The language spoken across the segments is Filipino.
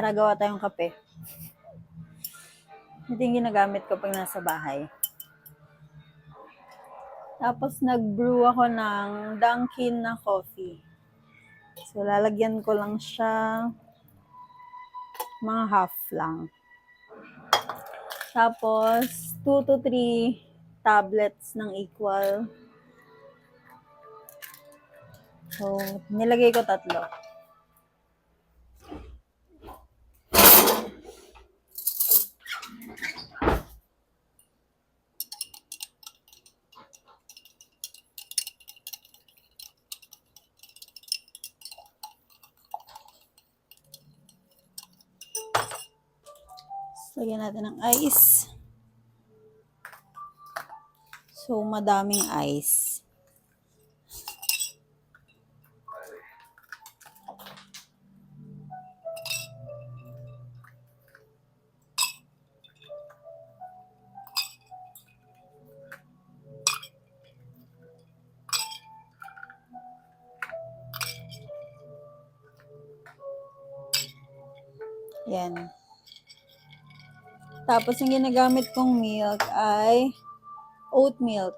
Tara, gawa tayong kape. Ito yung ginagamit ko pag nasa bahay. Tapos nag-brew ako ng Dunkin na coffee. So, lalagyan ko lang siya mga half lang. Tapos, 2 to 3 tablets ng equal. So, nilagay ko 3. Lagyan natin ng ice. So, madaming ice. Yan. Tapos, yung ginagamit kong milk ay oat milk.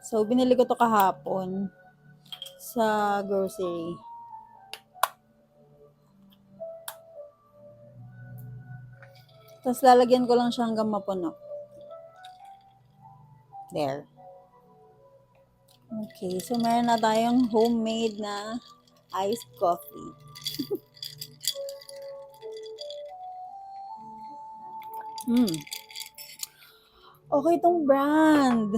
So, binili ko to kahapon sa grocery. Tapos, lalagyan ko lang siya hanggang mapuno. There. Okay. So, meron na tayong homemade na iced coffee. Okay itong brand.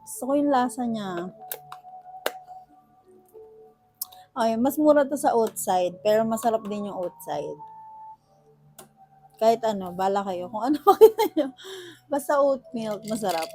Gusto ko yung lasa niya. Okay, mas mura to sa outside, pero masarap din yung outside. Kahit ano, bala kayo. Kung ano makita nyo. Basta oat milk, masarap.